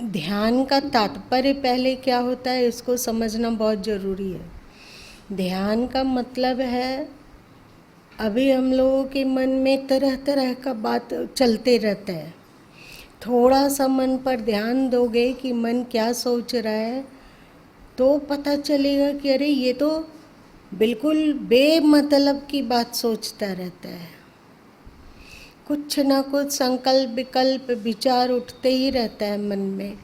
ध्यान का तात्पर्य पहले क्या होता है इसको समझना बहुत ज़रूरी है। ध्यान का मतलब है, अभी हम लोगों के मन में तरह तरह का बात चलते रहता है। थोड़ा सा मन पर ध्यान दोगे कि मन क्या सोच रहा है तो पता चलेगा कि अरे ये तो बिल्कुल बेमतलब की बात सोचता रहता है। कुछ ना कुछ संकल्प विकल्प विचार उठते ही रहता है मन में,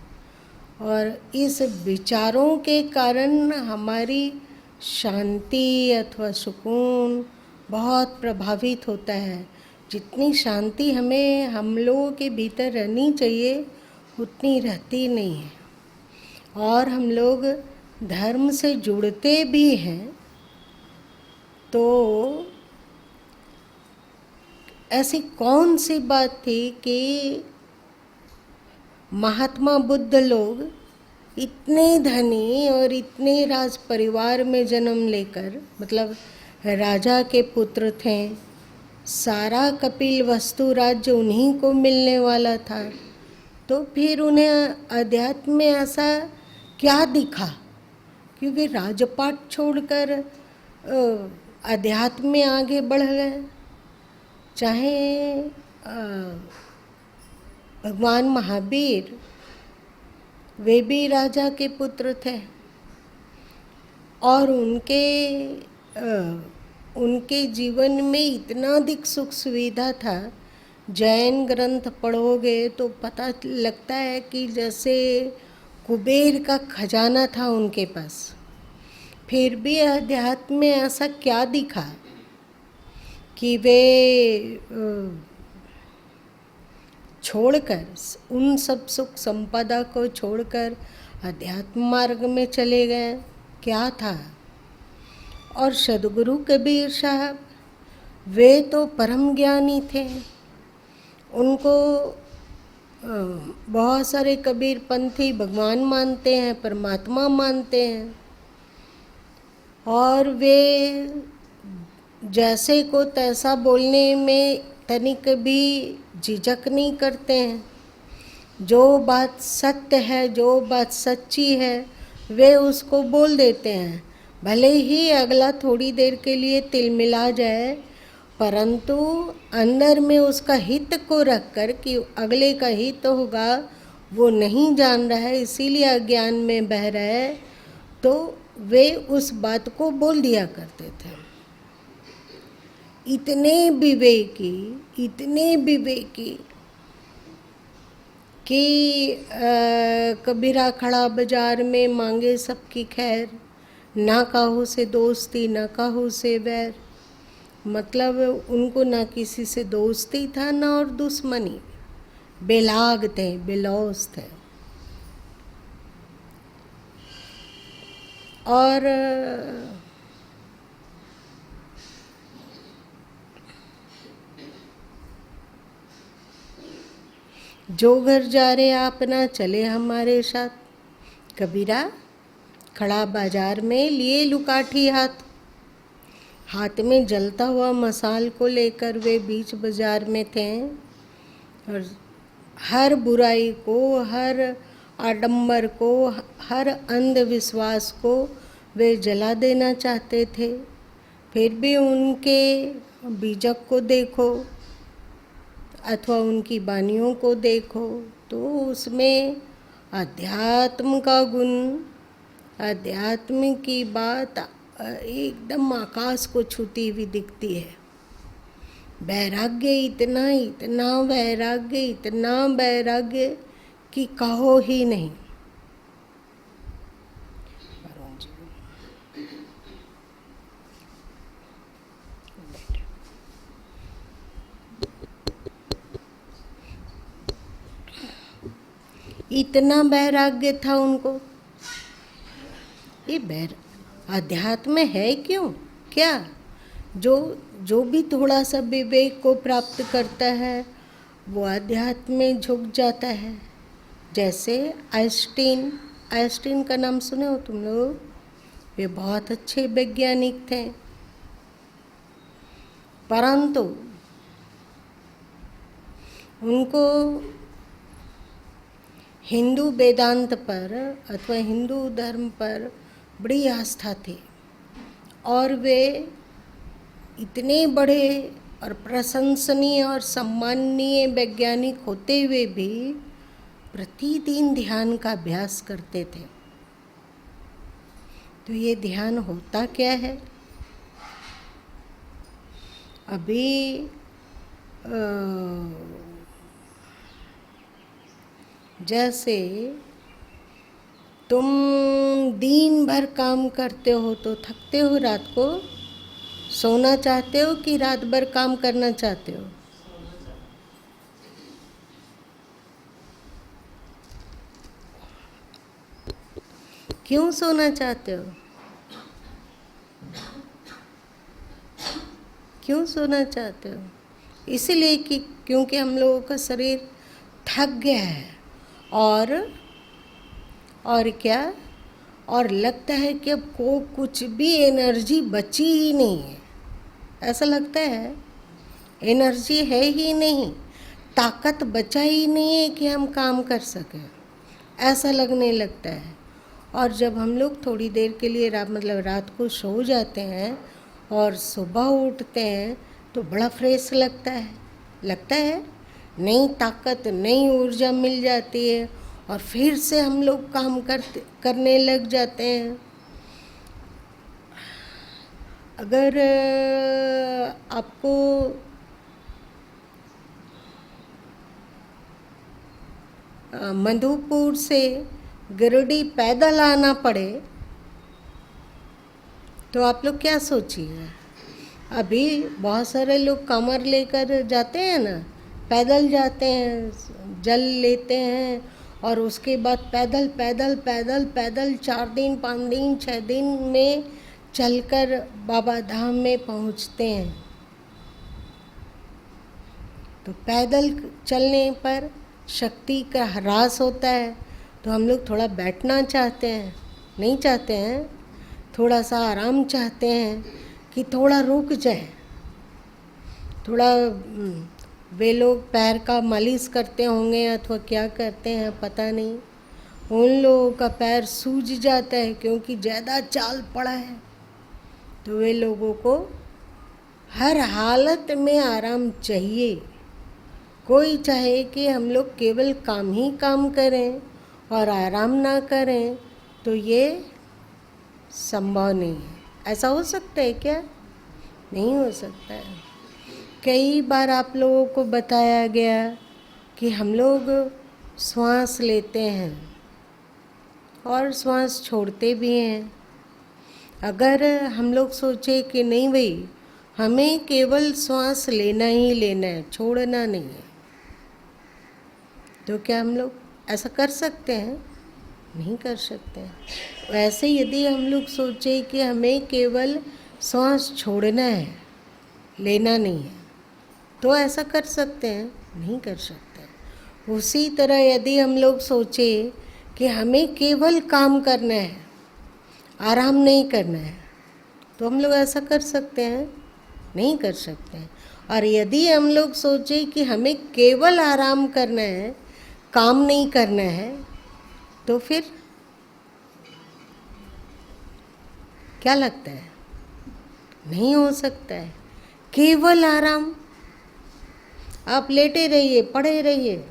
और इस विचारों के कारण हमारी शांति अथवा सुकून बहुत प्रभावित होता है। जितनी शांति हमें हम लोगों के भीतर रहनी चाहिए उतनी रहती नहीं है। और हम लोग धर्म से जुड़ते भी हैं तो ऐसी कौन सी बात थी कि महात्मा बुद्ध लोग इतने धनी और इतने राज परिवार में जन्म लेकर, मतलब राजा के पुत्र थे, सारा कपिल वस्तु राज्य उन्हीं को मिलने वाला था, तो फिर उन्हें अध्यात्म में ऐसा क्या दिखा कि वे राजपाट छोड़कर अध्यात्म में आगे बढ़ गए। चाहे भगवान महावीर, वे भी राजा के पुत्र थे और उनके जीवन में इतना अधिक सुख सुविधा था। जैन ग्रंथ पढ़ोगे तो पता लगता है कि जैसे कुबेर का खजाना था उनके पास। फिर भी अध्यात्म में ऐसा क्या दिखा कि वे छोड़कर, उन सब सुख संपदा को छोड़कर अध्यात्म मार्ग में चले गए। क्या था? और सदगुरु कबीर साहब, वे तो परम ज्ञानी थे। उनको बहुत सारे कबीर पंथी भगवान मानते हैं, परमात्मा मानते हैं, और वे जैसे को तैसा बोलने में तनिक भी झिझक नहीं करते हैं। जो बात सत्य है, जो बात सच्ची है, वे उसको बोल देते हैं। भले ही अगला थोड़ी देर के लिए तिलमिला जाए, परंतु अंदर में उसका हित को रखकर कि अगले का हित होगा वो नहीं जान रहा है, इसीलिए अज्ञान में बह रहा है, तो वे उस बात को बोल दिया करते थे। इतने विवेकी कि कबीरा खड़ा बाजार में मांगे सबकी खैर, ना काहू से दोस्ती ना काहू से बैर। मतलब उनको ना किसी से दोस्ती था ना और दुश्मनी, बेलाग थे, बेलौस थे। और जो घर जा रहे आप ना चले हमारे साथ। कबीरा खड़ा बाजार में लिए लुकाठी हाथ में जलता हुआ मसाल को लेकर वे बीच बाजार में थे, और हर बुराई को, हर आडंबर को, हर अंधविश्वास को वे जला देना चाहते थे। फिर भी उनके बीजक को देखो अथवा उनकी वाणियों को देखो तो उसमें अध्यात्म का गुण, अध्यात्म की बात एकदम आकाश को छूती हुई दिखती है। वैराग्य, इतना वैराग्य कि कहो ही नहीं। इतना वैराग्य था उनको। ये अध्यात्म है क्यों? क्या जो भी थोड़ा सा विवेक को प्राप्त करता है वो अध्यात्म में झुक जाता है। जैसे आइंस्टीन का नाम सुने हो तुम लोग? वे बहुत अच्छे वैज्ञानिक थे, परंतु उनको हिंदू वेदांत पर अथवा हिंदू धर्म पर बड़ी आस्था थी, और वे इतने बड़े और प्रशंसनीय और सम्माननीय वैज्ञानिक होते हुए भी प्रतिदिन ध्यान का अभ्यास करते थे। तो ये ध्यान होता क्या है? अभी जैसे तुम दिन भर काम करते हो तो थकते हो, रात को सोना चाहते हो कि रात भर काम करना चाहते हो? क्यों सोना चाहते हो? क्यों सोना चाहते हो? इसलिए कि क्योंकि हम लोगों का शरीर थक गया है, और क्या, और लगता है कि अब को कुछ भी एनर्जी बची ही नहीं है। ऐसा लगता है एनर्जी है ही नहीं, ताकत बचा ही नहीं है कि हम काम कर सकें, ऐसा लगने लगता है। और जब हम लोग थोड़ी देर के लिए रात को सो जाते हैं और सुबह उठते हैं तो बड़ा फ्रेश लगता है नई ताकत, नई ऊर्जा मिल जाती है, और फिर से हम लोग काम करने लग जाते हैं। अगर आपको मधुपुर से गिरिडीह पैदल आना पड़े तो आप लोग क्या सोचिए? अभी बहुत सारे लोग कमर लेकर जाते हैं ना, पैदल जाते हैं, जल लेते हैं, और उसके बाद पैदल पैदल पैदल पैदल 4 दिन 5 दिन 6 दिन में चलकर बाबा धाम में पहुंचते हैं। तो पैदल चलने पर शक्ति का ह्रास होता है, तो हम लोग थोड़ा बैठना चाहते हैं, नहीं चाहते हैं? थोड़ा सा आराम चाहते हैं कि थोड़ा रुक जाए। थोड़ा वे लोग पैर का मालिश करते होंगे अथवा क्या करते हैं पता नहीं, उन लोगों का पैर सूज जाता है क्योंकि ज़्यादा चाल पड़ा है। तो वे लोगों को हर हालत में आराम चाहिए। कोई चाहे कि हम लोग केवल काम ही काम करें और आराम ना करें, तो ये संभव नहीं है। ऐसा हो सकता है क्या? नहीं हो सकता है। कई बार आप लोगों को बताया गया कि हम लोग श्वास लेते हैं और श्वास छोड़ते भी हैं। अगर हम लोग सोचे कि नहीं भाई, हमें केवल श्वास लेना ही लेना है, छोड़ना नहीं है, तो क्या हम लोग ऐसा कर सकते हैं? नहीं कर सकते हैं। वैसे यदि हम लोग सोचे कि हमें केवल श्वास छोड़ना है, लेना नहीं है, तो ऐसा कर सकते हैं? नहीं कर सकते। उसी तरह यदि हम लोग सोचे कि हमें केवल काम करना है, आराम नहीं करना है, तो हम लोग ऐसा कर सकते हैं? नहीं कर सकते हैं। और यदि हम लोग सोचे कि हमें केवल आराम करना है, काम नहीं करना है, तो फिर क्या लगता है? नहीं हो सकता है। केवल आराम, आप लेटे रहिए, पड़े रहिए,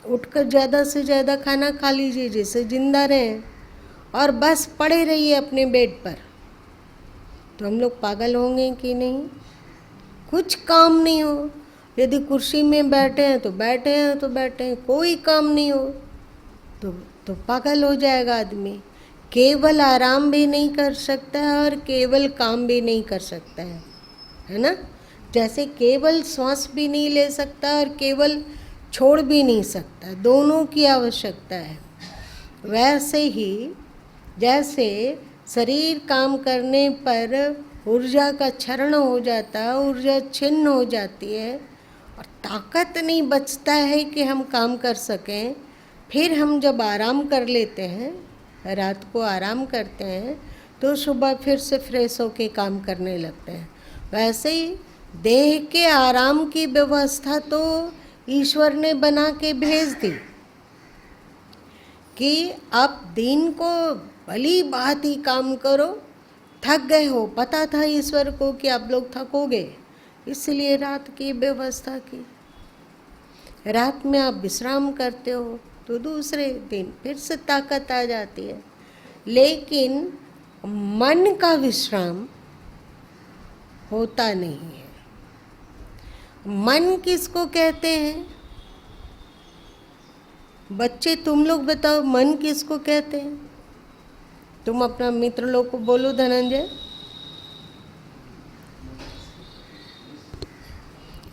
उठकर ज़्यादा से ज़्यादा खाना खा लीजिए जिससे जिंदा रहें, और बस पड़े रहिए अपने बेड पर, तो हम लोग पागल होंगे कि नहीं? कुछ काम नहीं हो, यदि कुर्सी में बैठे हैं तो बैठे हैं तो बैठे हैं, कोई काम नहीं हो तो पागल हो जाएगा आदमी। केवल आराम भी नहीं कर सकता है और केवल काम भी नहीं कर सकता है ना? जैसे केवल श्वास भी नहीं ले सकता और केवल छोड़ भी नहीं सकता, दोनों की आवश्यकता है। वैसे ही जैसे शरीर काम करने पर ऊर्जा का क्षरण हो जाता है, ऊर्जा छिन्न हो जाती है और ताकत नहीं बचता है कि हम काम कर सकें, फिर हम जब आराम कर लेते हैं, रात को आराम करते हैं, तो सुबह फिर से फ्रेश होके काम करने लगते हैं। वैसे ही देह के आराम की व्यवस्था तो ईश्वर ने बना के भेज दी, कि आप दिन को भली बात ही काम करो, थक गए हो, पता था ईश्वर को कि आप लोग थकोगे, इसलिए रात की व्यवस्था की। रात में आप विश्राम करते हो तो दूसरे दिन फिर से ताकत आ जाती है। लेकिन मन का विश्राम होता नहीं है। मन किसको कहते हैं? बच्चे तुम लोग बताओ, मन किसको कहते हैं? तुम अपना मित्र लोग को बोलो। धनंजय,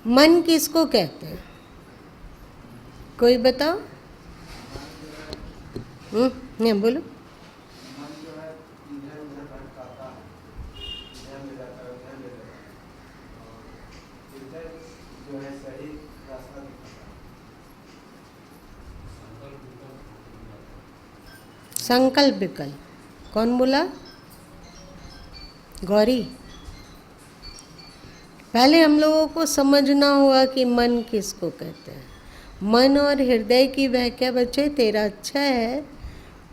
मन किसको कहते हैं? कोई बताओ। बोलो। संकल्प विकल्प कौन बोला? गौरी, पहले हम लोगों को समझना होगा कि मन किसको कहते हैं। मन और हृदय की व्याख्या बच्चे तेरा अच्छा है,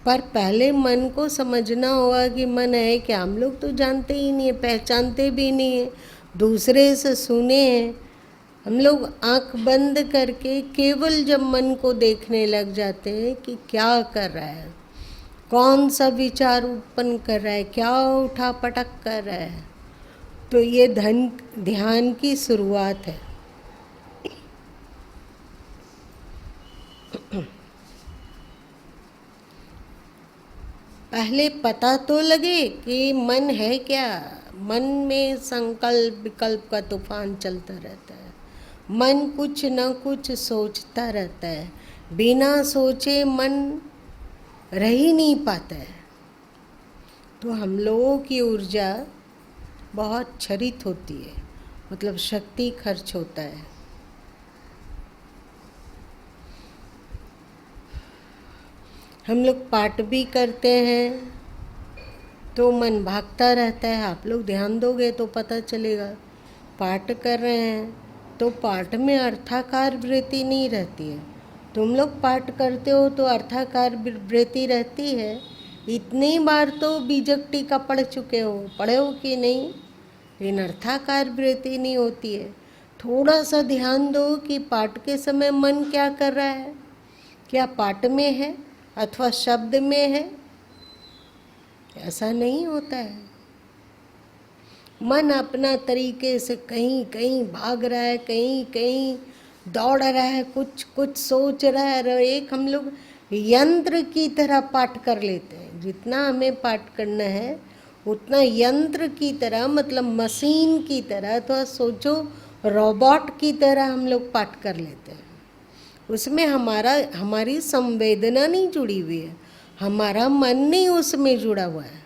पर पहले मन को समझना होगा कि मन है क्या। हम लोग तो जानते ही नहीं है, पहचानते भी नहीं है, दूसरे से सुने हैं। हम लोग आंख बंद करके केवल जब मन को देखने लग जाते हैं कि क्या कर रहा है, कौन सा विचार उत्पन्न कर रहा है, क्या उठा पटक कर रहा है, तो ये ध्यान की शुरुआत है। पहले पता तो लगे कि मन है क्या। मन में संकल्प विकल्प का तूफान चलता रहता है। मन कुछ न कुछ सोचता रहता है, बिना सोचे मन रह ही नहीं पाता है। तो हम लोगों की ऊर्जा बहुत क्षरित होती है, मतलब शक्ति खर्च होता है। हम लोग पाठ भी करते हैं तो मन भागता रहता है। आप लोग ध्यान दोगे तो पता चलेगा। पाठ कर रहे हैं तो पाठ में अर्थाकार वृत्ति नहीं रहती है। तुम लोग पाठ करते हो तो अर्थाकार वृत्ति रहती है। इतनी बार तो बीजक टीका पढ़ चुके हो, पढ़े हो कि नहीं? लेकिन अर्थाकार वृत्ति नहीं होती है। थोड़ा सा ध्यान दो कि पाठ के समय मन क्या कर रहा है, क्या पाठ में है अथवा शब्द में है। ऐसा नहीं होता है। मन अपना तरीके से कहीं कहीं भाग रहा है, कहीं कहीं दौड़ रहा है, कुछ कुछ सोच रहा है। एक हम लोग यंत्र की तरह पाठ कर लेते हैं। जितना हमें पाठ करना है उतना यंत्र की तरह, मतलब मशीन की तरह, तो सोचो रोबोट की तरह हम लोग पाठ कर लेते हैं। उसमें हमारी संवेदना नहीं जुड़ी हुई है, हमारा मन नहीं उसमें जुड़ा हुआ है।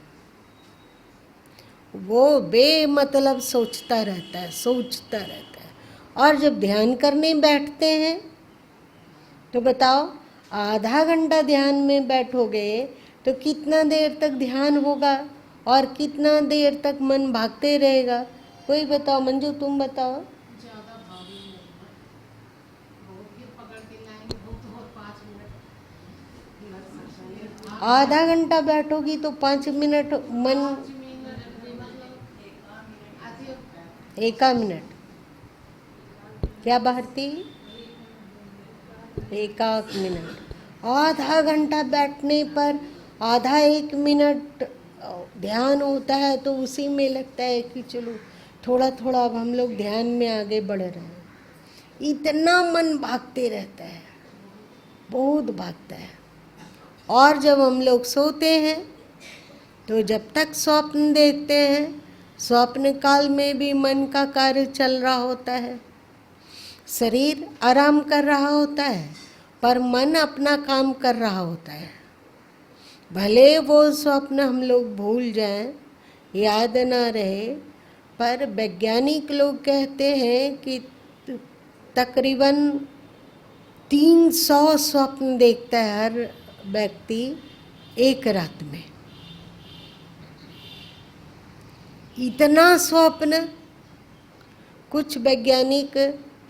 वो बेमतलब सोचता रहता है, सोचता रहता है। और जब ध्यान करने बैठते हैं तो बताओ, आधा घंटा ध्यान में बैठोगे तो कितना देर तक ध्यान होगा और कितना देर तक मन भागते रहेगा? कोई बताओ। मंजू तुम बताओ। आधा घंटा बैठोगी तो 5 मिनट मन, 1 मिनट क्या भारती? 1 मिनट। आधा घंटा बैठने पर आधा 1 मिनट ध्यान होता है तो उसी में लगता है कि चलो थोड़ा थोड़ा अब हम लोग ध्यान में आगे बढ़ रहे हैं। इतना मन भागते रहता है, बहुत भागता है। और जब हम लोग सोते हैं तो जब तक स्वप्न देखते हैं, स्वप्न काल में भी मन का कार्य चल रहा होता है। शरीर आराम कर रहा होता है पर मन अपना काम कर रहा होता है। भले वो स्वप्न हम लोग भूल जाएं, याद ना रहे, पर वैज्ञानिक लोग कहते हैं कि तकरीबन 300 स्वप्न देखता है हर व्यक्ति एक रात में। इतना स्वप्न। कुछ वैज्ञानिक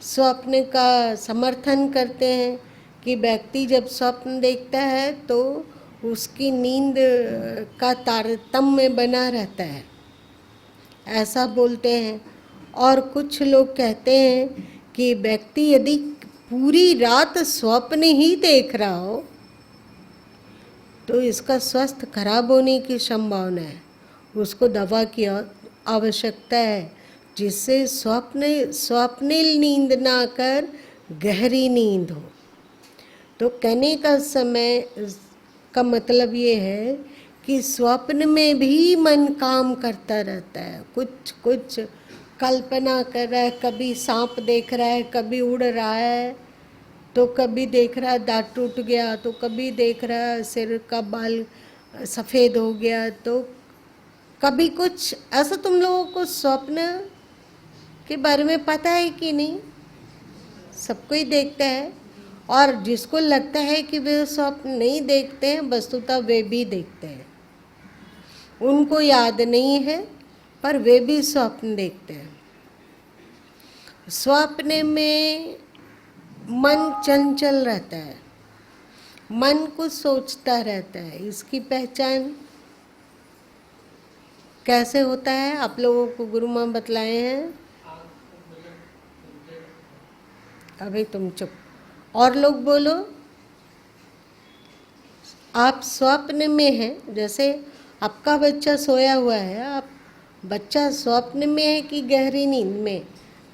स्वप्न का समर्थन करते हैं कि व्यक्ति जब स्वप्न देखता है तो उसकी नींद का तारतम्य बना रहता है, ऐसा बोलते हैं। और कुछ लोग कहते हैं कि व्यक्ति यदि पूरी रात स्वप्न ही देख रहा हो तो इसका स्वास्थ्य खराब होने की संभावना है, उसको दवा की आवश्यकता है, जिससे स्वप्निल नींद ना कर गहरी नींद हो। तो कहने का समय का मतलब ये है कि स्वप्न में भी मन काम करता रहता है, कुछ कुछ कल्पना कर रहा है, कभी सांप देख रहा है, कभी उड़ रहा है, तो कभी देख रहा है दांत टूट गया, तो कभी देख रहा है सिर का बाल सफ़ेद हो गया, तो कभी कुछ ऐसा। तुम लोगों को स्वप्न के बारे में पता है कि नहीं? सबको ही देखता है, और जिसको लगता है कि वे स्वप्न नहीं देखते हैं, वस्तुतः वे भी देखते हैं, उनको याद नहीं है पर वे भी स्वप्न देखते हैं। स्वप्न में मन चंचल रहता है, मन कुछ सोचता रहता है। इसकी पहचान कैसे होता है आप लोगों को गुरु माँ बतलाए हैं? अभी तुम चुप, और लोग बोलो। आप स्वप्न में हैं, जैसे आपका बच्चा सोया हुआ है, आप बच्चा स्वप्न में है कि गहरी नींद में,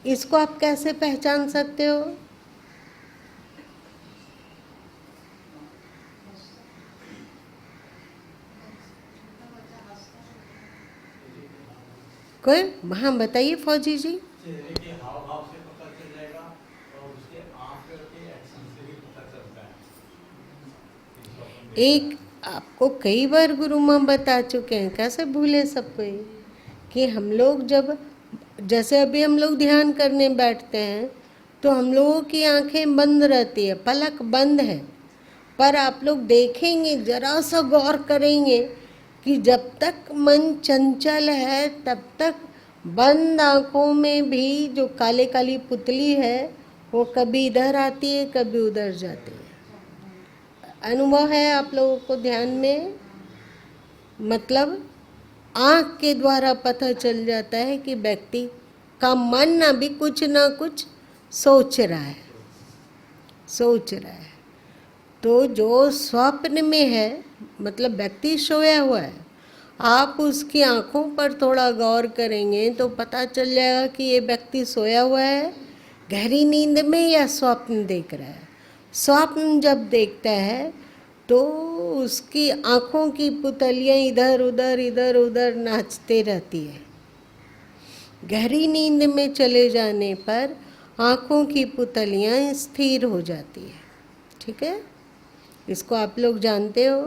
इसको आप कैसे पहचान सकते हो? कोई हाँ बताइए फौजी जी। चेहरे के हाव भाव से पता चल जाएगा और उसके आंख के एक्शन से भी पता चलता है। एक आपको कई बार गुरु माँ बता चुके हैं, कैसे भूले सबको, कि हम लोग जब, जैसे अभी हम लोग ध्यान करने बैठते हैं तो हम लोगों की आंखें बंद रहती है, पलक बंद है, पर आप लोग देखेंगे, जरा सा गौर करेंगे कि जब तक मन चंचल है तब तक बंद आँखों में भी जो काले काली पुतली है वो कभी इधर आती है कभी उधर जाती है। अनुभव है आप लोगों को ध्यान में? मतलब आँख के द्वारा पता चल जाता है कि व्यक्ति का मन अभी कुछ ना कुछ सोच रहा है, सोच रहा है। तो जो स्वप्न में है, मतलब व्यक्ति सोया हुआ है, आप उसकी आंखों पर थोड़ा गौर करेंगे तो पता चल जाएगा कि ये व्यक्ति सोया हुआ है, गहरी नींद में, या स्वप्न देख रहा है। स्वप्न जब देखता है तो उसकी आंखों की पुतलियाँ इधर उधर नाचते रहती है। गहरी नींद में चले जाने पर आंखों की पुतलियाँ स्थिर हो जाती है। ठीक है, इसको आप लोग जानते हो।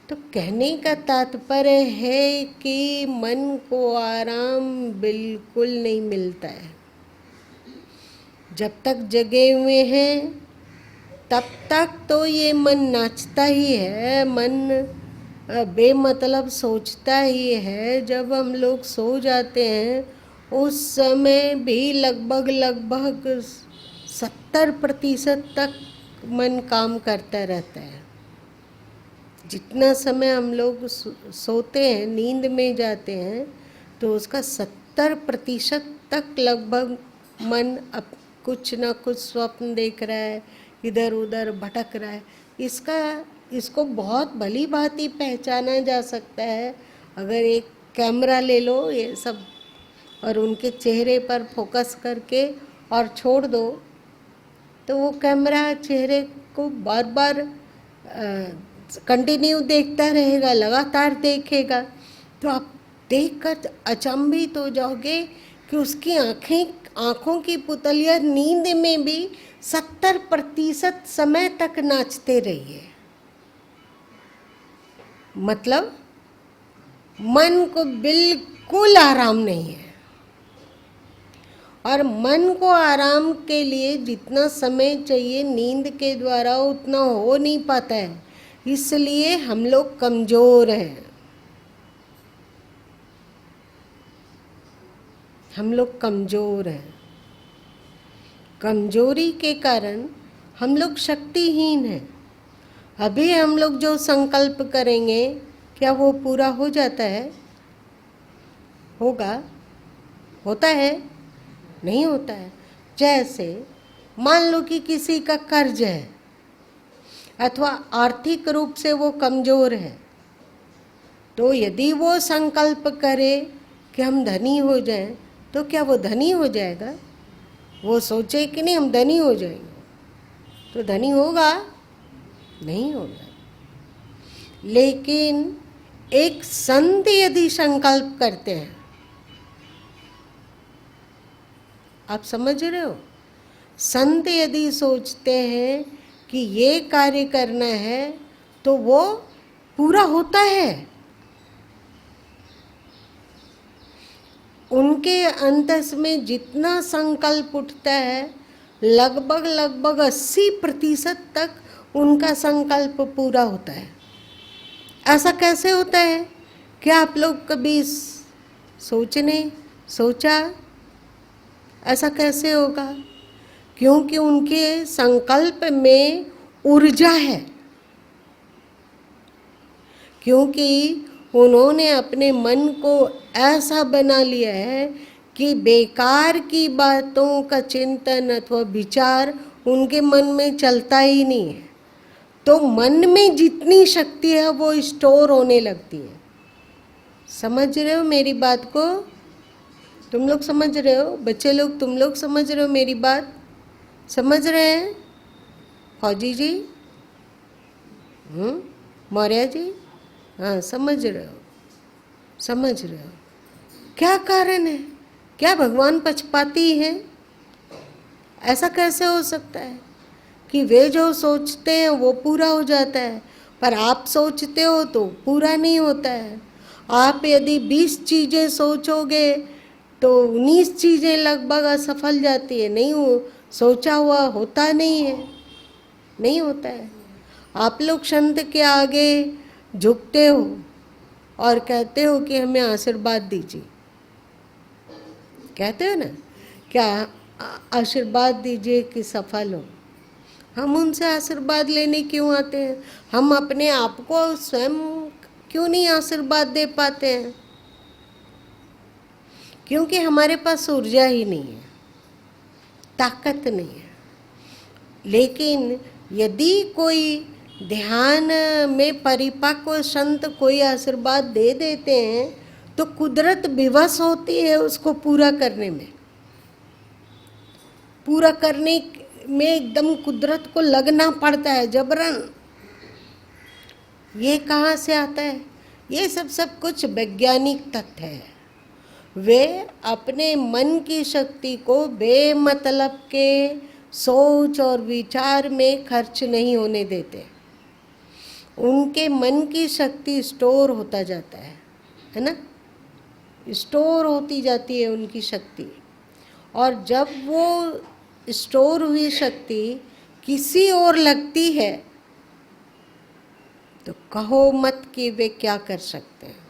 तो कहने का तात्पर्य है कि मन को आराम बिल्कुल नहीं मिलता है। जब तक जगे हुए हैं तब तक तो ये मन नाचता ही है, मन बेमतलब सोचता ही है। जब हम लोग सो जाते हैं उस समय भी लगभग 70% तक मन काम करता रहता है। जितना समय हम लोग सोते हैं, नींद में जाते हैं, तो उसका 70% तक लगभग मन अब कुछ ना कुछ स्वप्न देख रहा है, इधर उधर भटक रहा है। इसको बहुत भली भांति पहचाना जा सकता है। अगर एक कैमरा ले लो ये सब और उनके चेहरे पर फोकस करके और छोड़ दो, तो वो कैमरा चेहरे को बार बार कंटिन्यू देखता रहेगा, लगातार देखेगा। तो आप देखकर अचंभित हो जाओगे कि उसकी आँखों की पुतलियाँ नींद में भी 70% समय तक नाचते रही है। मतलब मन को बिल्कुल आराम नहीं है, और मन को आराम के लिए जितना समय चाहिए नींद के द्वारा उतना हो नहीं पाता है, इसलिए हम लोग कमज़ोर हैं। हम लोग कमज़ोर हैं। कमज़ोरी के कारण हम लोग शक्तिहीन हैं। अभी हम लोग जो संकल्प करेंगे क्या वो पूरा हो जाता है? होगा? होता है? नहीं होता है। जैसे मान लो कि किसी का कर्ज है अथवा आर्थिक रूप से वो कमजोर है, तो यदि वो संकल्प करे कि हम धनी हो जाएं, तो क्या वो धनी हो जाएगा? वो सोचे कि नहीं हम धनी हो जाएंगे, तो धनी होगा? नहीं होगा। लेकिन एक संत यदि संकल्प करते हैं, आप समझ रहे हो, संत यदि सोचते हैं कि ये कार्य करना है तो वो पूरा होता है। उनके अंतस में जितना संकल्प उठता है लगभग 80% तक उनका संकल्प पूरा होता है। ऐसा कैसे होता है? क्या आप लोग कभी सोचा ऐसा कैसे होगा? क्योंकि उनके संकल्प में ऊर्जा है, क्योंकि उन्होंने अपने मन को ऐसा बना लिया है कि बेकार की बातों का चिंतन अथवा विचार उनके मन में चलता ही नहीं है। तो मन में जितनी शक्ति है वो स्टोर होने लगती है। समझ रहे हो मेरी बात को? तुम लोग समझ रहे हो? बच्चे लोग, तुम लोग समझ रहे हो मेरी बात? समझ रहे हैं फौजी जी? मौर्य जी? हाँ, समझ रहे हो, समझ रहे हो। क्या कारण है? क्या भगवान पक्षपाती हैं? ऐसा कैसे हो सकता है कि वे जो सोचते हैं वो पूरा हो जाता है, पर आप सोचते हो तो पूरा नहीं होता है। आप यदि 20 चीज़ें सोचोगे तो 19 चीज़ें लगभग असफल जाती है, नहीं हो, सोचा हुआ होता नहीं है, नहीं होता है। आप लोग संत के आगे झुकते हो और कहते हो कि हमें आशीर्वाद दीजिए, कहते हो ना, क्या आशीर्वाद दीजिए कि सफल हो। हम उनसे आशीर्वाद लेने क्यों आते हैं? हम अपने आप को स्वयं क्यों नहीं आशीर्वाद दे पाते हैं? क्योंकि हमारे पास ऊर्जा ही नहीं है, ताकत नहीं है। लेकिन यदि कोई ध्यान में परिपक्व संत कोई आशीर्वाद दे देते हैं तो कुदरत विवश होती है उसको पूरा करने में। पूरा करने में एकदम कुदरत को लगना पड़ता है जबरन। ये कहाँ से आता है? ये सब कुछ वैज्ञानिक तथ्य है। वे अपने मन की शक्ति को बेमतलब के सोच और विचार में खर्च नहीं होने देते। उनके मन की शक्ति स्टोर होता जाता है ना, स्टोर होती जाती है उनकी शक्ति। और जब वो स्टोर हुई शक्ति किसी और लगती है तो कहो मत कि वे क्या कर सकते हैं।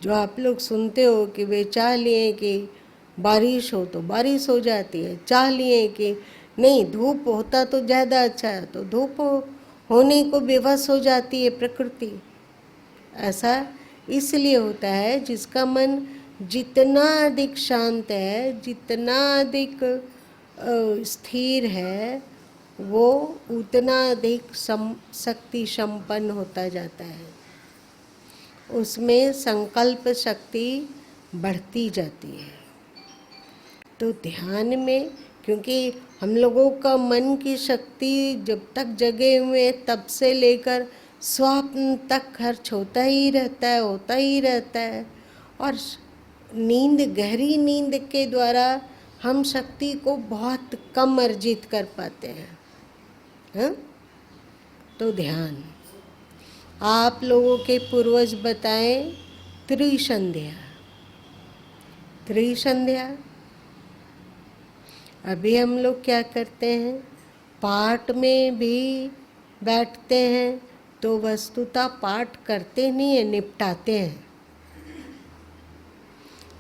जो आप लोग सुनते हो कि वे चाह लिए कि बारिश हो तो बारिश हो जाती है, चाह लिए कि नहीं धूप होता तो ज़्यादा अच्छा है तो धूप होने को विवश हो जाती है प्रकृति। ऐसा इसलिए होता है जिसका मन जितना अधिक शांत है, जितना अधिक स्थिर है, वो उतना अधिक शक्ति संपन्न होता जाता है। उसमें संकल्प शक्ति बढ़ती जाती है। तो ध्यान में, क्योंकि हम लोगों का मन की शक्ति जब तक जगे हुए तब से लेकर स्वप्न तक खर्च होता ही रहता है, होता ही रहता है। और नींद, गहरी नींद के द्वारा हम शक्ति को बहुत कम अर्जित कर पाते हैं। हाँ? तो ध्यान, आप लोगों के पूर्वज बताएं त्रिसंध्या। त्रिसंध्या अभी हम लोग क्या करते हैं, पाठ में भी बैठते हैं तो वस्तुतः पाठ करते नहीं है, निपटाते हैं।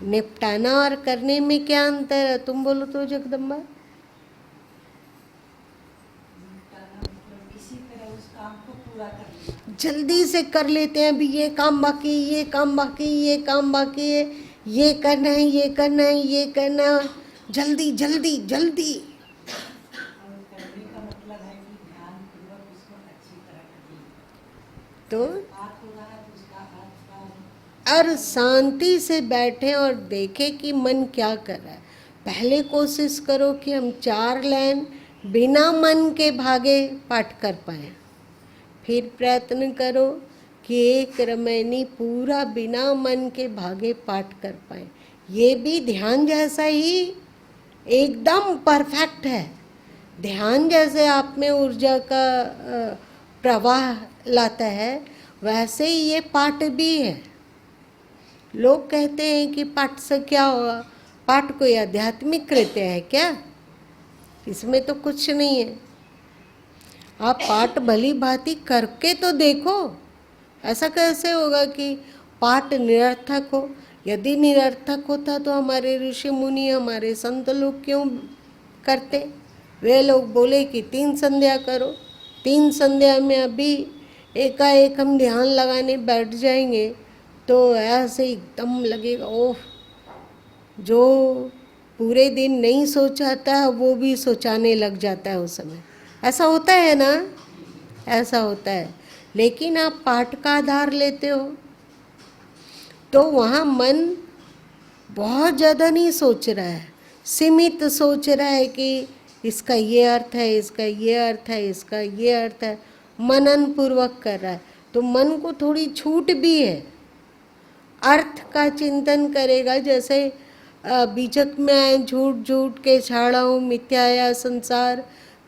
निपटाना और करने में क्या अंतर है? तुम बोलो तो जगदम्बा। उस काम को पूरा कर लिया। जल्दी से कर लेते हैं, अभी ये काम बाकी, ये काम बाकी, ये काम बाकी है, ये करना है, ये करना है, ये करना है, जल्दी जल्दी जल्दी। और करने का मतलब है कि ध्यान पूर्वक उसको अच्छी तरह करिए। तो बात हो रहा है तो उसका अर्थ का और शांति से बैठे और देखें कि मन क्या कर रहा है। पहले कोशिश करो कि हम 4 लाइन बिना मन के भागे पाठ कर पाए। फिर प्रयत्न करो कि एक रमैनी पूरा बिना मन के भागे पाठ कर पाए। ये भी ध्यान जैसा ही एकदम परफेक्ट है। ध्यान जैसे आप में ऊर्जा का प्रवाह लाता है, वैसे ही ये पाठ भी है। लोग कहते हैं कि पाठ से क्या होगा, पाठ कोई आध्यात्मिक कृत्य है क्या? इसमें तो कुछ नहीं है। आप पाठ भली भांति करके तो देखो। ऐसा कैसे होगा कि पाठ निरर्थक हो? यदि निरर्थक होता तो हमारे ऋषि मुनि, हमारे संत लोग क्यों करते? वे लोग बोले कि 3 संध्या करो। 3 संध्या में अभी एकाएक हम ध्यान लगाने बैठ जाएंगे तो ऐसे एकदम लगेगा, ओह, जो पूरे दिन नहीं सोचाता है वो भी सोचाने लग जाता है उस समय। ऐसा होता है ना? ऐसा होता है। लेकिन आप पाठ का आधार लेते हो तो वहाँ मन बहुत ज़्यादा नहीं सोच रहा है, सीमित सोच रहा है कि इसका ये अर्थ है, इसका ये अर्थ है, इसका ये अर्थ है, मनन पूर्वक कर रहा है। तो मन को थोड़ी छूट भी है। अर्थ का चिंतन करेगा, जैसे बीजक में झूठ झूठ के छाड़ाऊँ मिथ्या या संसार,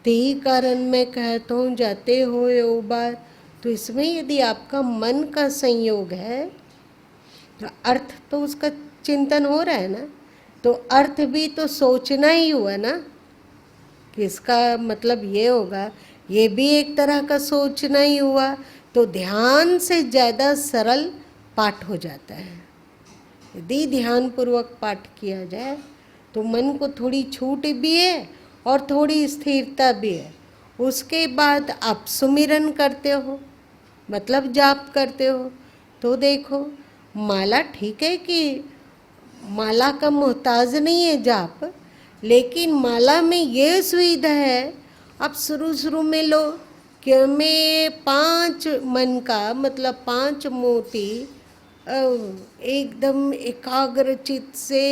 तेही कारण मैं कहता हूँ जाते हो ओ बार। तो इसमें यदि आपका मन का संयोग है तो अर्थ तो उसका चिंतन हो रहा है ना, तो अर्थ भी तो सोचना ही हुआ ना कि इसका मतलब ये होगा, ये भी एक तरह का सोचना ही हुआ। तो ध्यान से ज़्यादा सरल पाठ हो जाता है। यदि ध्यान पूर्वक पाठ किया जाए तो मन को थोड़ी छूट भी है और थोड़ी स्थिरता भी है। उसके बाद आप सुमिरन करते हो, मतलब जाप करते हो, तो देखो माला ठीक है कि माला का मोहताज नहीं है जाप, लेकिन माला में ये सुविधा है, आप शुरू में लो कि हमें 5 मन का मतलब 5 मोती एकदम एकाग्रचित से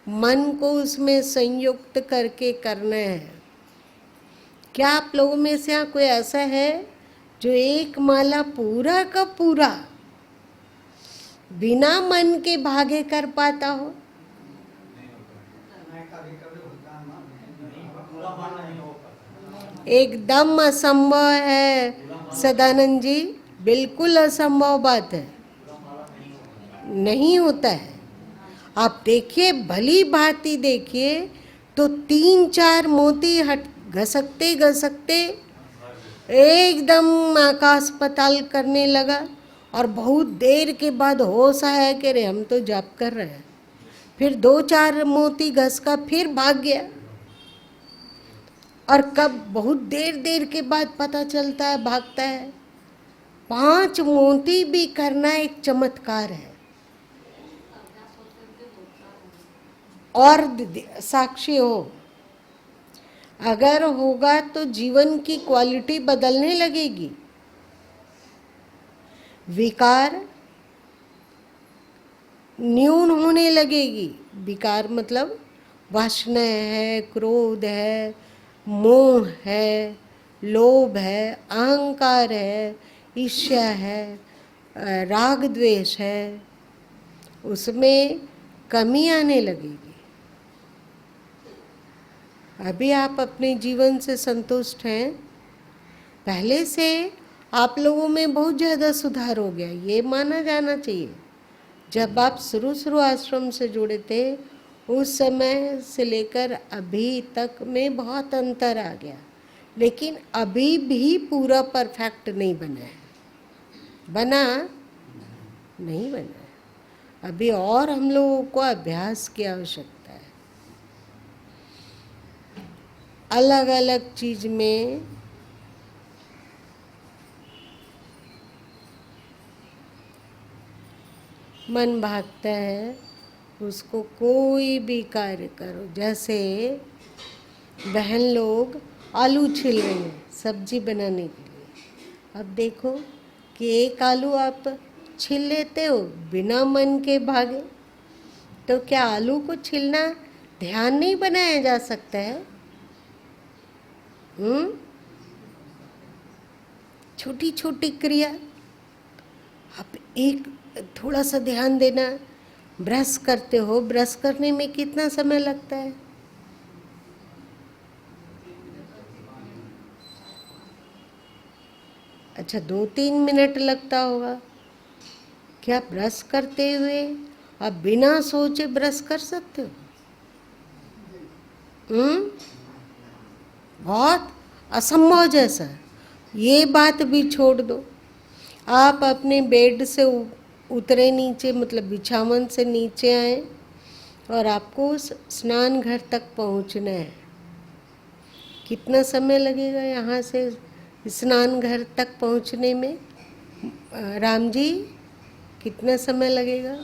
मन को उसमें संयुक्त करके करना है। क्या आप लोगों में से यहाँ कोई ऐसा है जो एक माला पूरा का पूरा बिना मन के भागे कर पाता हो? एकदम असंभव है सदानंद जी, बिल्कुल असंभव बात है, नहीं होता है। आप देखिए, भली भांति देखिए तो 3-4 मोती हट घसकते घसकते एकदम आकाश पाताल करने लगा और बहुत देर के बाद होश आया कि रे हम तो जाप कर रहे हैं। फिर 2-4 मोती घस का फिर भाग गया और कब बहुत देर के बाद पता चलता है भागता है। 5 मोती भी करना एक चमत्कार है। और साक्षी हो, अगर होगा तो जीवन की क्वालिटी बदलने लगेगी। विकार न्यून होने लगेगी। विकार मतलब वासना है, क्रोध है, मोह है, लोभ है, अहंकार है, ईर्ष्या है, राग द्वेष है, उसमें कमी आने लगेगी। अभी आप अपने जीवन से संतुष्ट हैं? पहले से आप लोगों में बहुत ज़्यादा सुधार हो गया, ये माना जाना चाहिए। जब आप शुरू आश्रम से जुड़े थे उस समय से लेकर अभी तक में बहुत अंतर आ गया, लेकिन अभी भी पूरा परफेक्ट नहीं बना है। बना नहीं बना है, अभी और हम लोगों को अभ्यास की आवश्यकता है। अलग अलग चीज में मन भागता है, उसको कोई भी कार्य करो। जैसे बहन लोग आलू छील रही हैं सब्जी बनाने के लिए। अब देखो कि एक आलू आप छील लेते हो बिना मन के भागे, तो क्या आलू को छीलना ध्यान नहीं बनाया जा सकता है? छोटी छोटी क्रिया आप एक थोड़ा सा ध्यान देना। ब्रश करते हो, ब्रश करने में कितना समय लगता है? अच्छा, 2-3 मिनट लगता होगा। क्या ब्रश करते हुए आप बिना सोचे ब्रश कर सकते हो? बहुत असंभव जैसा। ये बात भी छोड़ दो, आप अपने बेड से उतरे नीचे, मतलब बिछावन से नीचे आए और आपको स्नान घर तक पहुंचना है। कितना समय लगेगा यहाँ से स्नान घर तक पहुँचने में? राम जी, कितना समय लगेगा?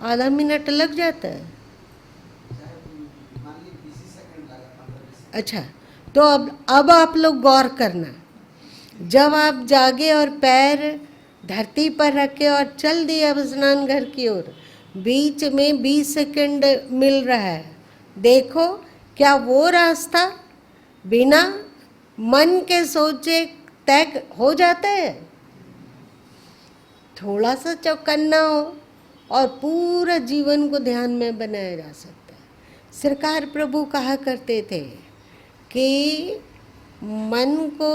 आधा मिनट लग जाता है। अच्छा, तो अब आप लोग गौर करना। जब आप जागे और पैर धरती पर रखे और चल दिए अब स्नान घर की ओर, बीच में 20 सेकंड मिल रहा है। देखो, क्या वो रास्ता बिना मन के सोचे तय हो जाता है? थोड़ा सा चौकन्ना हो और पूरा जीवन को ध्यान में बनाया जा सकता है। सरकार प्रभु कहा करते थे कि मन को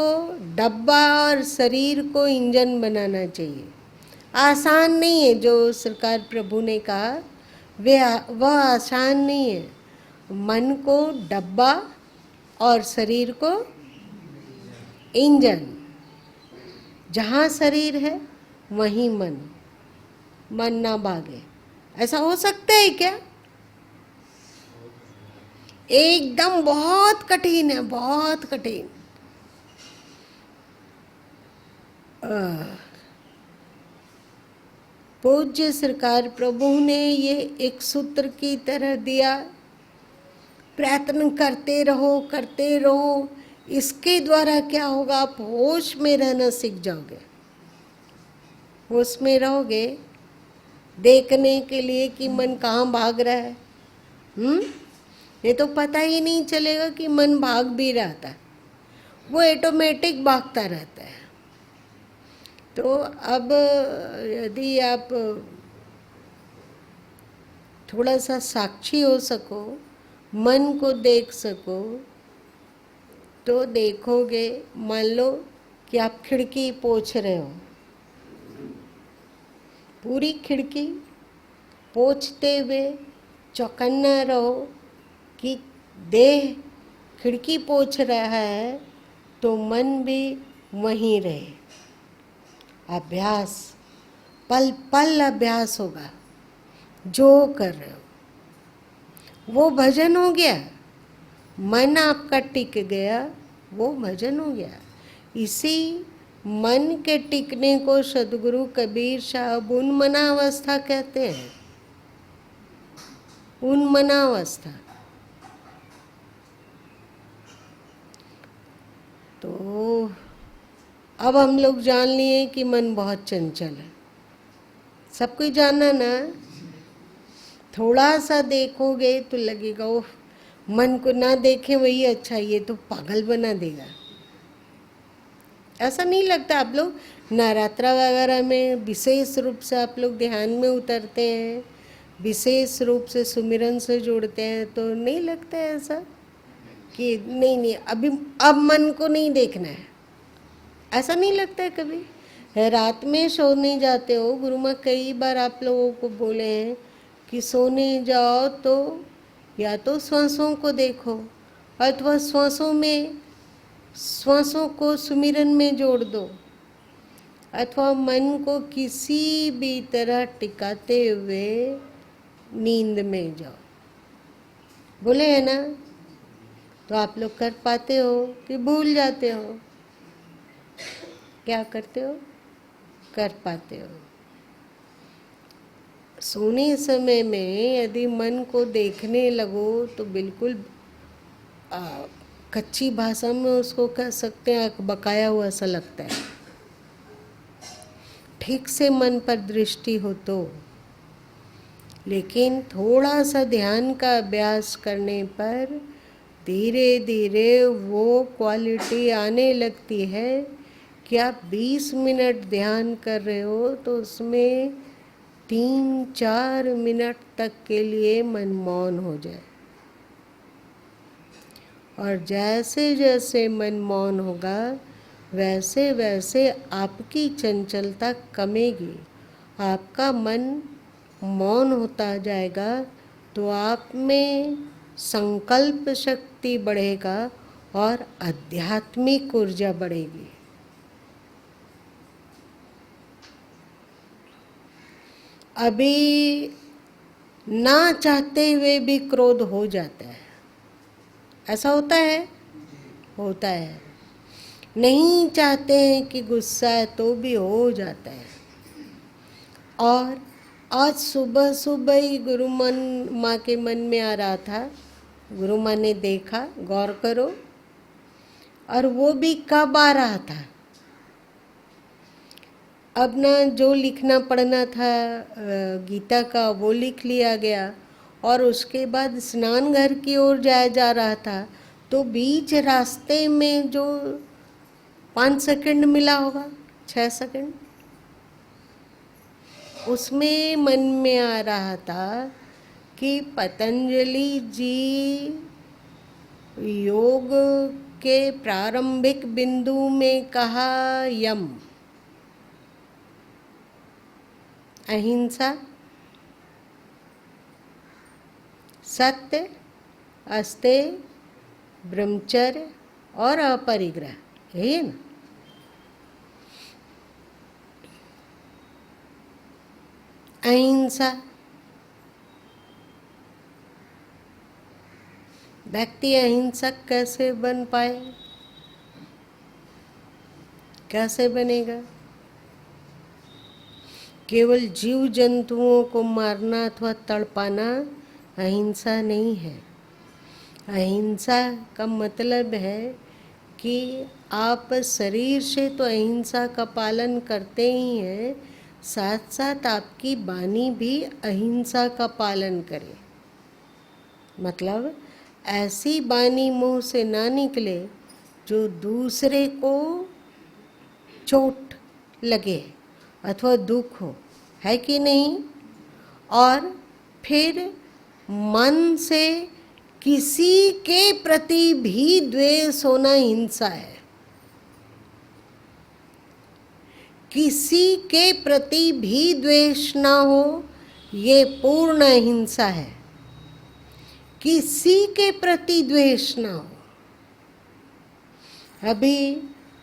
डब्बा और शरीर को इंजन बनाना चाहिए। आसान नहीं है जो सरकार प्रभु ने कहा, वह आसान नहीं है। मन को डब्बा और शरीर को इंजन। जहाँ शरीर है वहीं मन ना भागे। ऐसा हो सकता है क्या? एकदम बहुत कठिन है, बहुत कठिन। पूज्य सरकार प्रभु ने ये एक सूत्र की तरह दिया, प्रयत्न करते रहो। इसके द्वारा क्या होगा? आप होश में रहना सीख जाओगे। होश में रहोगे देखने के लिए कि मन कहाँ भाग रहा है। ये तो पता ही नहीं चलेगा कि मन भाग भी रहता है, वो ऑटोमेटिक भागता रहता है। तो अब यदि आप थोड़ा सा साक्षी हो सको, मन को देख सको, तो देखोगे, मान लो कि आप खिड़की पोंछ रहे हो, पूरी खिड़की पोंछते हुए चौकन्ना रहो कि देह खिड़की पोंछ रहा है तो मन भी वहीं रहे। अभ्यास, पल पल अभ्यास होगा। जो कर रहे हो वो भजन हो गया। मन आपका टिक गया, वो भजन हो गया। इसी मन के टिकने को सदगुरु कबीर साहब उन्मनावस्था कहते हैं। उन्मनावस्था। तो अब हम लोग जान लिए कि मन बहुत चंचल है। सब कुछ जानना ना। थोड़ा सा देखोगे तो लगेगा ओह, मन को ना देखें वही अच्छा, ये तो पागल बना देगा। ऐसा नहीं लगता? आप लोग नवरात्रा वगैरह में विशेष रूप से आप लोग ध्यान में उतरते हैं, विशेष रूप से सुमिरन से जोड़ते हैं, तो नहीं लगता है ऐसा कि नहीं अभी अब मन को नहीं देखना है? ऐसा नहीं लगता है कभी? रात में सोने जाते हो, गुरु माँ कई बार आप लोगों को बोले हैं कि सोने जाओ तो या तो श्वासों को देखो अथवा श्वासों को सुमिरन में जोड़ दो, अथवा मन को किसी भी तरह टिकाते हुए नींद में जाओ। बोले है ना? तो आप लोग कर पाते हो कि भूल जाते हो? क्या करते हो? कर पाते हो। सोने समय में यदि मन को देखने लगो तो बिल्कुल कच्ची भाषा में उसको कह सकते हैं आँख बकाया हुआ सा लगता है। ठीक से मन पर दृष्टि हो तो, लेकिन थोड़ा सा ध्यान का अभ्यास करने पर धीरे धीरे वो क्वालिटी आने लगती है कि आप 20 मिनट ध्यान कर रहे हो तो उसमें 3-4 मिनट तक के लिए मन मौन हो जाए, और जैसे जैसे मन मौन होगा वैसे वैसे आपकी चंचलता कमेगी, आपका मन मौन होता जाएगा तो आप में संकल्प शक्ति बढ़ेगा और आध्यात्मिक ऊर्जा बढ़ेगी। अभी ना चाहते हुए भी क्रोध हो जाता है, ऐसा होता है? होता है। नहीं चाहते हैं कि गुस्सा है तो भी हो जाता है। और आज सुबह सुबह ही गुरु माँ के मन में आ रहा था, गुरु माँ ने देखा, गौर करो, और वो भी कब आ रहा था? अब ना जो लिखना पढ़ना था गीता का वो लिख लिया गया, और उसके बाद स्नान घर की ओर जाया जा रहा था, तो बीच रास्ते में जो 5 सेकंड मिला होगा, 6 सेकंड, उसमें मन में आ रहा था कि पतंजलि जी योग के प्रारंभिक बिंदु में कहा यम, अहिंसा, सत्य, अस्तेय, ब्रह्मचर्य और अपरिग्रह, यही ना? अहिंसा, व्यक्ति अहिंसक कैसे बन पाए? कैसे बनेगा? केवल जीव जंतुओं को मारना अथवा तड़पाना अहिंसा नहीं है। अहिंसा का मतलब है कि आप शरीर से तो अहिंसा का पालन करते ही हैं, साथ साथ आपकी वाणी भी अहिंसा का पालन करे। मतलब ऐसी वाणी मुंह से ना निकले जो दूसरे को चोट लगे अथवा दुख हो, है कि नहीं? और फिर मन से किसी के प्रति भी द्वेष होना हिंसा है। किसी के प्रति भी द्वेष ना हो, ये पूर्ण अहिंसा है। किसी के प्रति द्वेष ना हो। अभी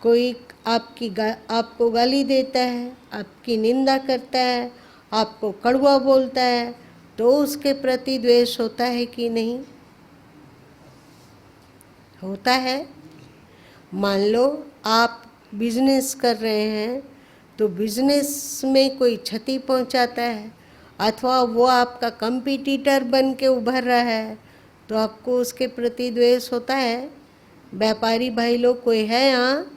कोई आपको गाली देता है, आपकी निंदा करता है, आपको कड़वा बोलता है, तो उसके प्रति द्वेष होता है कि नहीं? होता है। मान लो आप बिजनेस कर रहे हैं, तो बिजनेस में कोई क्षति पहुंचाता है अथवा वो आपका कंपटीटर बन के उभर रहा है, तो आपको उसके प्रति द्वेष होता है। व्यापारी भाई लोग कोई है यहाँ?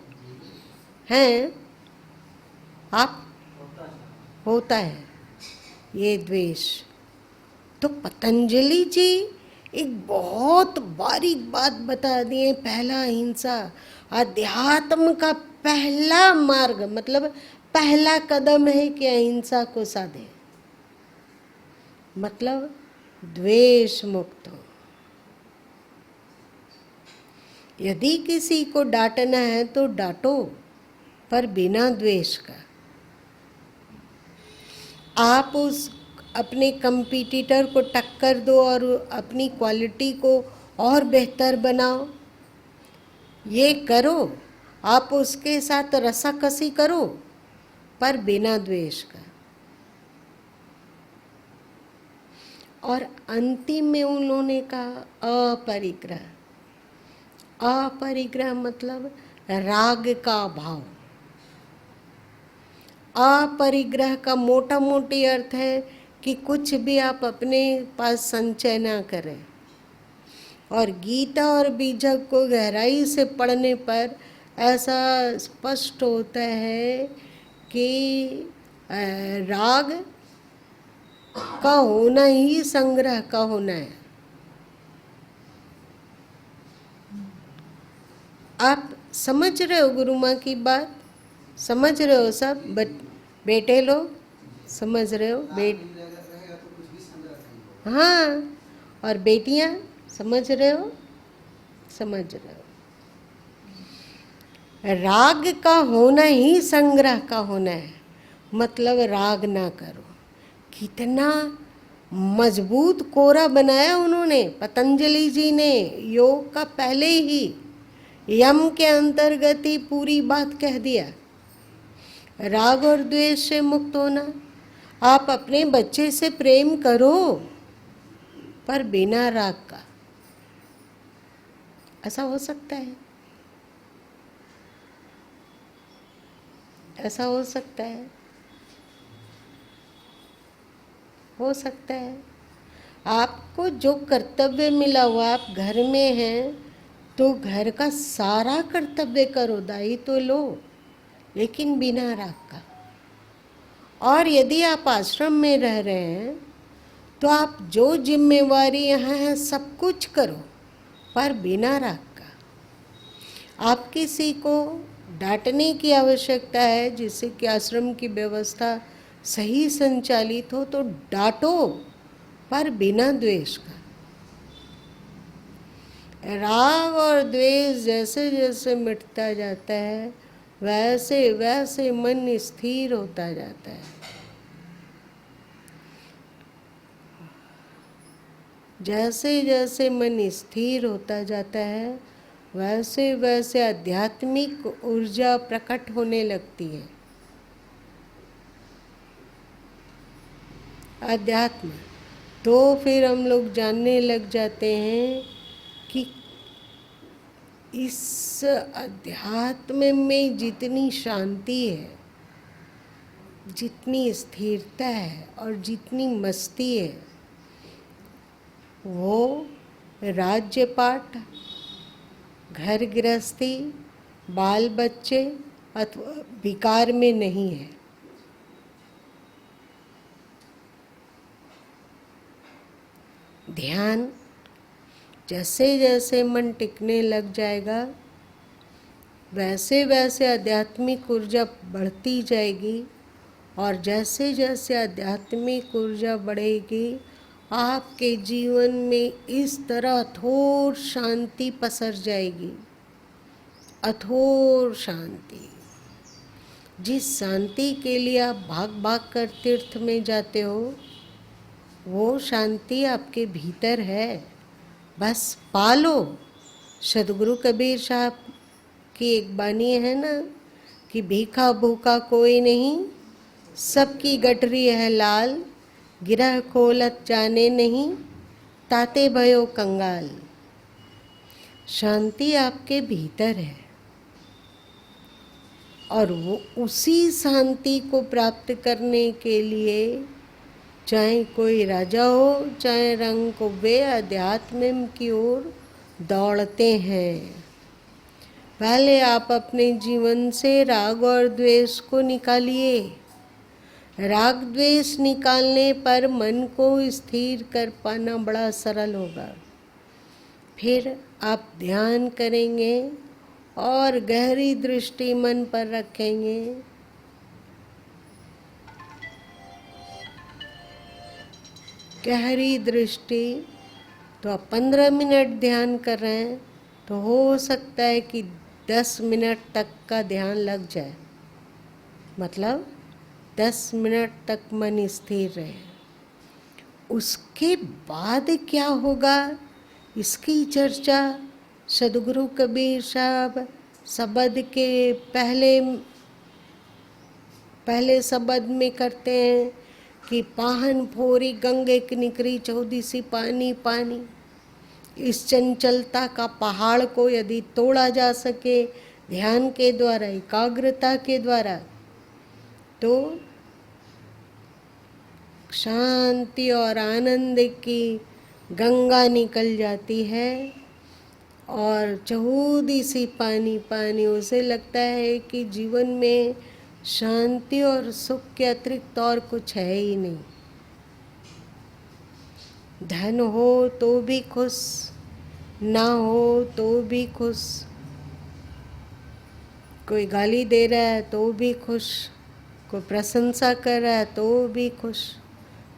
हैं? आप? होता है ये द्वेष। तो पतंजलि जी एक बहुत बारीक बात बता दिए। पहला अहिंसा, अध्यात्म का पहला मार्ग, मतलब पहला कदम है कि अहिंसा को साधे, मतलब द्वेष मुक्त हो। यदि किसी को डांटना है तो डांटो, पर बिना द्वेष का। आप उस अपने कंपटीटर को टक्कर दो और अपनी क्वालिटी को और बेहतर बनाओ, ये करो। आप उसके साथ रसाकसी करो, पर बिना द्वेष का। और अंतिम में उन्होंने कहा अपरिग्रह। अपरिग्रह मतलब राग का भाव। अपरिग्रह का मोटा मोटी अर्थ है कि कुछ भी आप अपने पास संचय ना करें। और गीता और बीजक को गहराई से पढ़ने पर ऐसा स्पष्ट होता है कि राग का होना ही संग्रह का होना है। आप समझ रहे हो गुरु माँ की बात? समझ रहे हो सब बेटे लोग? समझ रहे हो हाँ, और बेटियां समझ रहे हो? समझ रहे हो। राग का होना ही संग्रह का होना है। मतलब राग ना करो। कितना मजबूत कोरा बनाया उन्होंने, पतंजलि जी ने योग का पहले ही यम के अंतर्गत ही पूरी बात कह दिया। राग और द्वेष से मुक्त होना। आप अपने बच्चे से प्रेम करो पर बिना राग का। ऐसा हो सकता है? ऐसा हो सकता है? हो सकता है। आपको जो कर्तव्य मिला हुआ, आप घर में हैं तो घर का सारा कर्तव्य करो, दायित्व लो, लेकिन बिना राग का। और यदि आप आश्रम में रह रहे हैं तो आप जो जिम्मेवारी यहाँ है सब कुछ करो पर बिना राग का। आप किसी को डांटने की आवश्यकता है जिससे कि आश्रम की व्यवस्था सही संचालित हो तो डांटो पर बिना द्वेष का। राग और द्वेष जैसे जैसे मिटता जाता है वैसे वैसे मन स्थिर होता जाता है। जैसे जैसे मन स्थिर होता जाता है वैसे वैसे आध्यात्मिक ऊर्जा प्रकट होने लगती है। अध्यात्म तो फिर हम लोग जानने लग जाते हैं कि इस अध्यात्म में जितनी शांति है, जितनी स्थिरता है और जितनी मस्ती है, वो राज्य पाठ, घर गृहस्थी, बाल बच्चे अथवा विकार में नहीं है। ध्यान जैसे जैसे मन टिकने लग जाएगा वैसे वैसे आध्यात्मिक ऊर्जा बढ़ती जाएगी। और जैसे जैसे आध्यात्मिक ऊर्जा बढ़ेगी आपके जीवन में इस तरह अथोर शांति पसर जाएगी। अथोर शांति, जिस शांति के लिए आप भाग भाग कर तीर्थ में जाते हो वो शांति आपके भीतर है, बस पालो। सदगुरु कबीर साहब की एक बानी है ना कि भीखा भूखा कोई नहीं, सबकी गठरी है लाल, गिरह खोलत जाने नहीं, ताते भयो कंगाल। शांति आपके भीतर है और वो उसी शांति को प्राप्त करने के लिए चाहे कोई राजा हो चाहे रंग को, वे अध्यात्म की ओर दौड़ते हैं। पहले आप अपने जीवन से राग और द्वेष को निकालिए। राग द्वेष निकालने पर मन को स्थिर कर पाना बड़ा सरल होगा। फिर आप ध्यान करेंगे और गहरी दृष्टि मन पर रखेंगे। गहरी दृष्टि तो आप 15 मिनट ध्यान कर रहे हैं तो हो सकता है कि 10 मिनट तक का ध्यान लग जाए, मतलब 10 मिनट तक मन स्थिर रहे। उसके बाद क्या होगा इसकी चर्चा सदगुरु कबीर साहब शब्द के पहले शब्द में करते हैं कि पाहन फोरी गंगे की निकरी चौदिसी पानी पानी। इस चंचलता का पहाड़ को यदि तोड़ा जा सके ध्यान के द्वारा, एकाग्रता के द्वारा, तो शांति और आनंद की गंगा निकल जाती है और चहुदी सी पानी पानी, उसे लगता है कि जीवन में शांति और सुख के अतिरिक्त और कुछ है ही नहीं। धन हो तो भी खुश, ना हो तो भी खुश, कोई गाली दे रहा है तो भी खुश, कोई प्रशंसा कर रहा है तो भी खुश।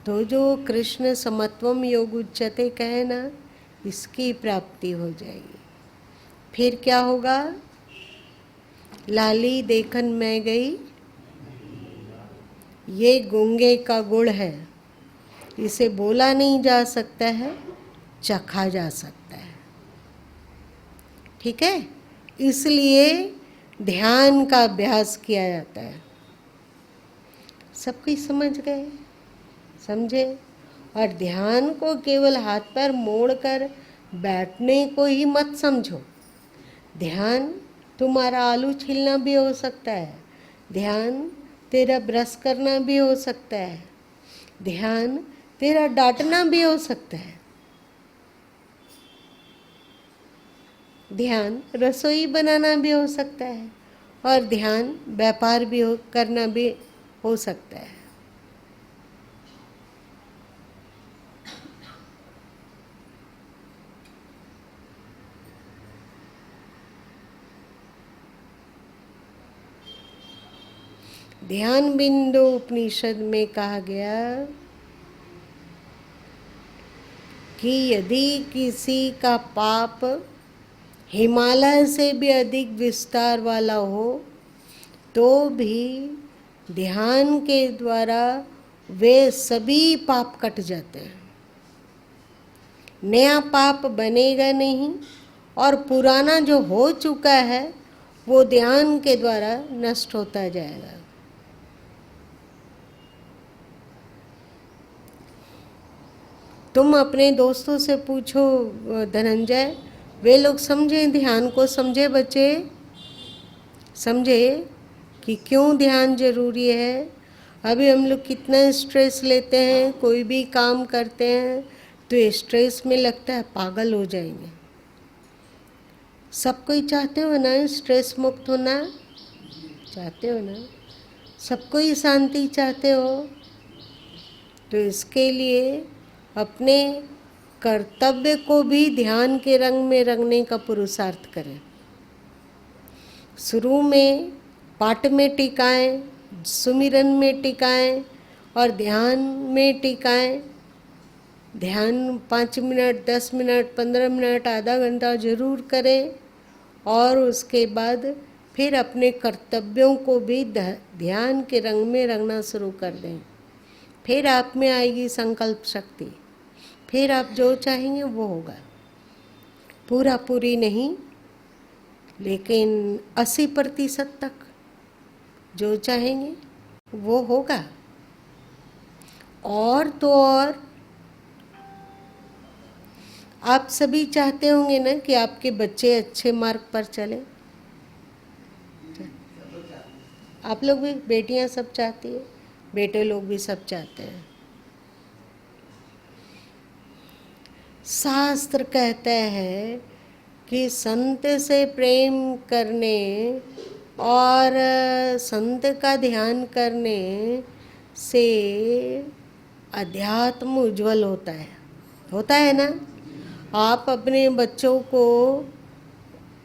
तो जो कृष्ण समत्वम योग उच्चते कहे ना, इसकी प्राप्ति हो जाएगी। फिर क्या होगा? लाली देखन मैं गई, ये गूंगे का गुड़ है, इसे बोला नहीं जा सकता है, चखा जा सकता है। ठीक है, इसलिए ध्यान का अभ्यास किया जाता है। सब कुछ समझ गए? समझे? और ध्यान को केवल हाथ पैर मोड़कर बैठने को ही मत समझो। ध्यान तुम्हारा आलू छीलना भी हो सकता है, ध्यान तेरा ब्रश करना भी हो सकता है, ध्यान तेरा डांटना भी हो सकता है, ध्यान रसोई बनाना भी हो सकता है, और ध्यान व्यापार भी करना भी हो सकता है। ध्यान बिंदु उपनिषद में कहा गया कि यदि किसी का पाप हिमालय से भी अधिक विस्तार वाला हो तो भी ध्यान के द्वारा वे सभी पाप कट जाते हैं। नया पाप बनेगा नहीं और पुराना जो हो चुका है वो ध्यान के द्वारा नष्ट होता जाएगा। तुम अपने दोस्तों से पूछो धनंजय, वे लोग समझे ध्यान को? समझे बच्चे? समझे कि क्यों ध्यान जरूरी है? अभी हम लोग कितना स्ट्रेस लेते हैं, कोई भी काम करते हैं तो स्ट्रेस में लगता है पागल हो जाएंगे। सब कोई चाहते हो ना स्ट्रेस मुक्त होना? चाहते हो ना? सबको ही शांति चाहते हो? तो इसके लिए अपने कर्तव्य को भी ध्यान के रंग में रंगने का पुरुषार्थ करें। शुरू में पाठ में टिकाएं, सुमिरन में टिकाएं और ध्यान में टिकाएं। ध्यान 5 मिनट, 10 मिनट, 15 मिनट, आधा घंटा जरूर करें और उसके बाद फिर अपने कर्तव्यों को भी ध्यान के रंग में रंगना शुरू कर दें। फिर आप में आएगी संकल्प शक्ति, फिर आप जो चाहेंगे वो होगा। पूरा पूरी नहीं, लेकिन 80% तक जो चाहेंगे वो होगा। और तो और आप सभी चाहते होंगे ना कि आपके बच्चे अच्छे मार्ग पर चले। आप लोग भी, बेटियां सब चाहती है, बेटे लोग भी सब चाहते हैं। शास्त्र कहता है कि संत से प्रेम करने और संत का ध्यान करने से अध्यात्म उज्जवल होता है ना। आप अपने बच्चों को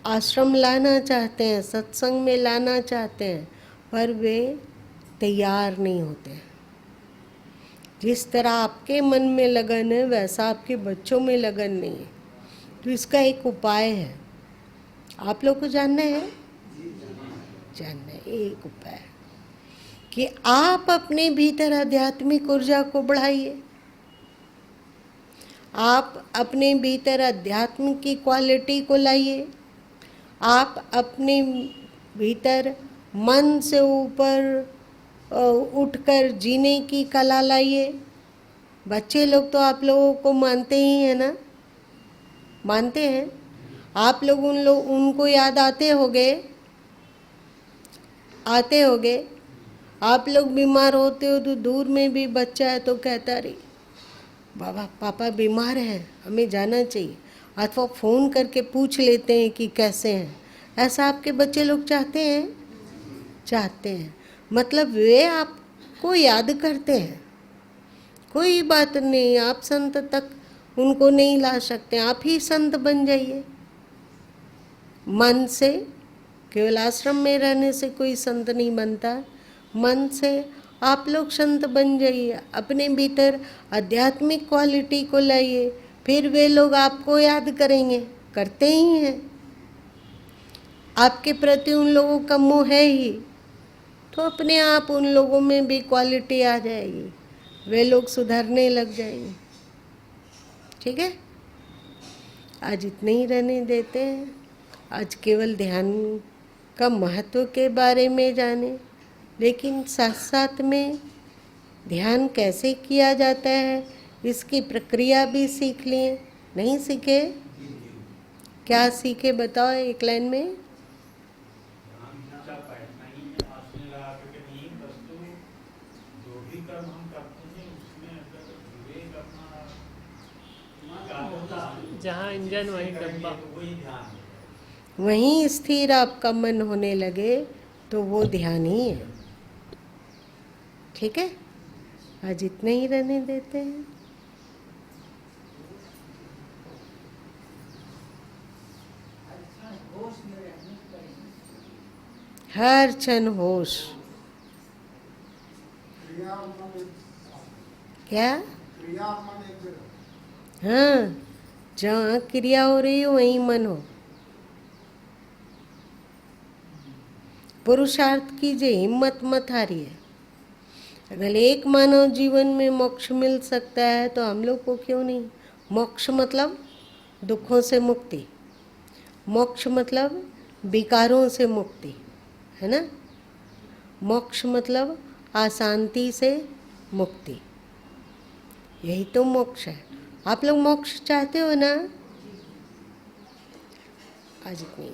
आश्रम लाना चाहते हैं, सत्संग में लाना चाहते हैं, पर वे तैयार नहीं होते। जिस तरह आपके मन में लगन है वैसा आपके बच्चों में लगन नहीं है। तो इसका एक उपाय है, आप लोग को जानना है, एक उपाय कि आप अपने भीतर आध्यात्मिक ऊर्जा को बढ़ाइए। आप अपने भीतर अध्यात्म की क्वालिटी को लाइए। आप अपने भीतर मन से ऊपर उठकर जीने की कला लाइए। बच्चे लोग तो आप लोगों को मानते ही हैं ना, मानते हैं। आप लोग उनको याद आते होगे। आप लोग बीमार होते हो तो दूर में भी बच्चा है तो कहता रे बाबा पापा बीमार हैं, हमें जाना चाहिए, अथवा फ़ोन करके पूछ लेते हैं कि कैसे हैं। ऐसा आपके बच्चे लोग चाहते हैं? चाहते हैं। मतलब वे आपको याद करते हैं। कोई बात नहीं, आप संत तक उनको नहीं ला सकते, आप ही संत बन जाइए मन से। केवल आश्रम में रहने से कोई संत नहीं बनता, मन से आप लोग संत बन जाइए। अपने भीतर आध्यात्मिक क्वालिटी को लाइए, फिर वे लोग आपको याद करेंगे, करते ही हैं। आपके प्रति उन लोगों का मोह है ही, तो अपने आप उन लोगों में भी क्वालिटी आ जाएगी, वे लोग सुधरने लग जाएंगे। ठीक है, आज इतने ही रहने देते हैं। आज केवल ध्यान का महत्व के बारे में जाने, लेकिन साथ साथ में ध्यान कैसे किया जाता है इसकी प्रक्रिया भी सीख लिए। नहीं सीखे? क्या सीखे बताओ एक लाइन में। ध्यान का बैठना ही है, आसन लगा करके नहीं, वस्तु जो भी कर्म हम करते हैं उसमें अगर विवेक अपना जहाँ इंजन वहीं डब्बा। तो वही ध्यान है। वहीं स्थिर आपका मन होने लगे तो वो ध्यान ही है। ठीक है, आज इतने ही रहने देते हैं। होश में रहने का हर क्षण होश। क्या? हाँ, जहाँ क्रिया हो रही हो वहीं मन हो। पुरुषार्थ कीजिए, हिम्मत मत हारिए। अगर एक मानव जीवन में मोक्ष मिल सकता है तो हम लोग को क्यों नहीं। मोक्ष मतलब दुखों से मुक्ति, मोक्ष मतलब विकारों से मुक्ति, है ना। मोक्ष मतलब अशांति से मुक्ति, यही तो मोक्ष है। आप लोग मोक्ष चाहते हो ना। आज इतनी